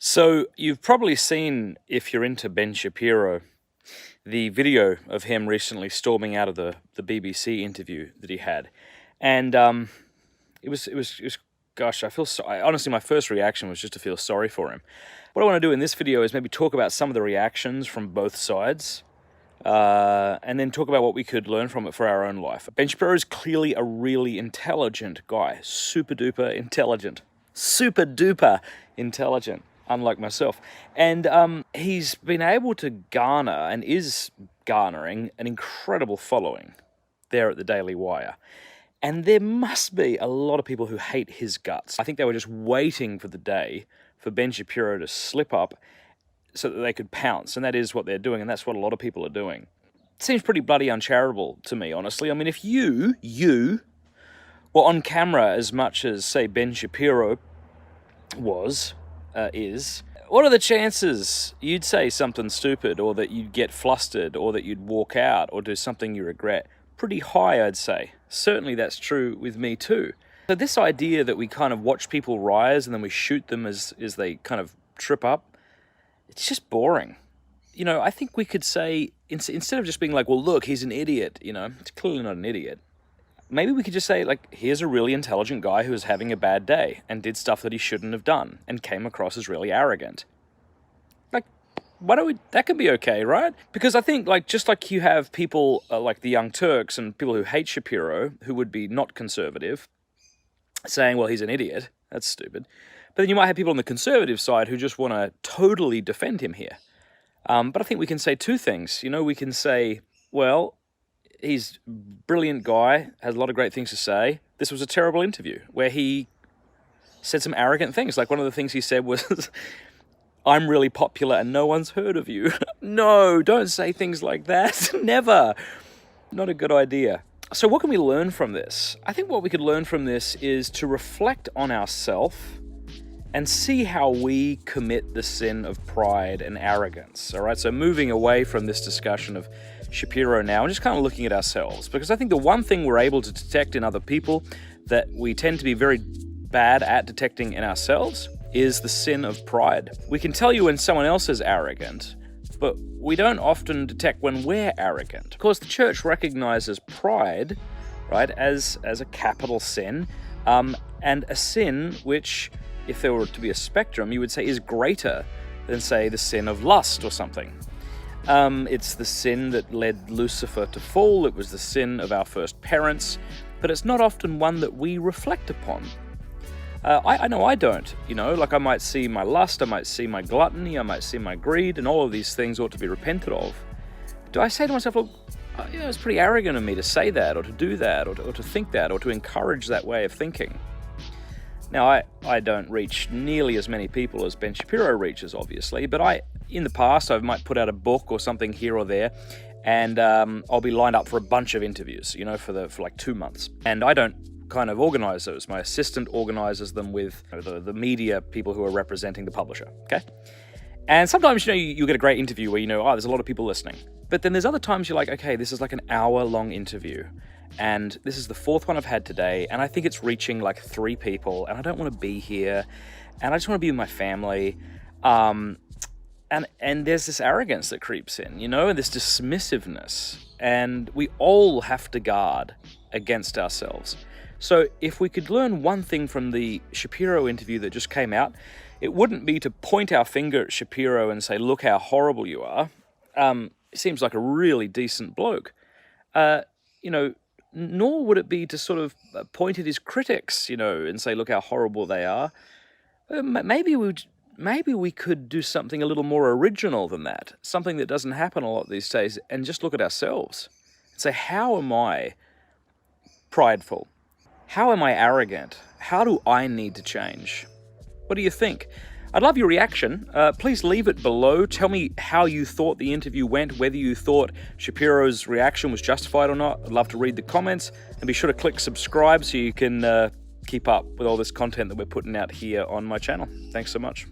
So you've probably seen, if you're into Ben Shapiro, the video of him recently storming out of the BBC interview that he had, and it was gosh, honestly, my first reaction was just to feel sorry for him. What I want to do in this video is maybe talk about some of the reactions from both sides, and then talk about what we could learn from it for our own life. Ben Shapiro is clearly a really intelligent guy, super duper intelligent, unlike myself. And he's been able to garner, and is garnering, an incredible following there at the Daily Wire. And there must be a lot of people who hate his guts. I think they were just waiting for the day for Ben Shapiro to slip up so that they could pounce, and that is what they're doing, and that's what a lot of people are doing. It seems pretty bloody uncharitable to me, honestly. I mean, if you were on camera as much as, say, Ben Shapiro is, what are the chances you'd say something stupid, or that you'd get flustered, or that you'd walk out, or do something you regret? Pretty high, I'd say. Certainly that's true with me too. So this idea that we kind of watch people rise and then we shoot them as they kind of trip up, it's just boring. You know, I think we could say, instead of just being like, well, look, he's an idiot, you know, it's clearly not an idiot. Maybe we could just say, like, here's a really intelligent guy who was having a bad day and did stuff that he shouldn't have done and came across as really arrogant. Like, that could be okay, right? Because I think, like, just like you have people like the Young Turks and people who hate Shapiro, who would be not conservative, saying, well, he's an idiot, that's stupid. But then you might have people on the conservative side who just want to totally defend him here. But I think we can say two things. You know, we can say, well, he's a brilliant guy, has a lot of great things to say. This was a terrible interview where he said some arrogant things. Like, one of the things he said was, I'm really popular and no one's heard of you. No, don't say things like that. Never. Not a good idea. So what can we learn from this? I think what we could learn from this is to reflect on ourselves and see how we commit the sin of pride and arrogance. All right, so moving away from this discussion of Shapiro now and just kind of looking at ourselves, because I think the one thing we're able to detect in other people that we tend to be very bad at detecting in ourselves is the sin of pride. We can tell you when someone else is arrogant, but we don't often detect when we're arrogant. Of course, the church recognizes pride, right, as a capital sin, and a sin which, if there were to be a spectrum, you would say is greater than, say, the sin of lust or something. It's the sin that led Lucifer to fall. It was the sin of our first parents, but it's not often one that we reflect upon. I know I don't, you know, like I might see my lust, I might see my gluttony, I might see my greed, and all of these things ought to be repented of. Do I say to myself, look, you know, it's pretty arrogant of me to say that, or to do that, or to think that, or to encourage that way of thinking? Now, I don't reach nearly as many people as Ben Shapiro reaches, obviously, but in the past, I might put out a book or something here or there, and I'll be lined up for a bunch of interviews, you know, for like 2 months. And I don't kind of organize those. My assistant organizes them with, you know, the media people who are representing the publisher, okay? And sometimes, you know, you get a great interview where, you know, there's a lot of people listening. But then there's other times you're like, okay, this is like an hour-long interview, and this is the 4th one I've had today, and I think it's reaching like 3 people, and I don't want to be here, and I just want to be with my family. And there's this arrogance that creeps in, you know, and this dismissiveness, and we all have to guard against ourselves. So if we could learn one thing from the Shapiro interview that just came out, it wouldn't be to point our finger at Shapiro and say, look how horrible you are. He seems like a really decent bloke. You know, nor would it be to sort of point at his critics, you know, and say, look how horrible they are. Maybe we could do something a little more original than that, something that doesn't happen a lot these days, and just look at ourselves and say, how am I prideful? How am I arrogant? How do I need to change? What do you think? I'd love your reaction. Please leave it below. Tell me how you thought the interview went, whether you thought Shapiro's reaction was justified or not. I'd love to read the comments, and be sure to click subscribe so you can keep up with all this content that we're putting out here on my channel. Thanks so much.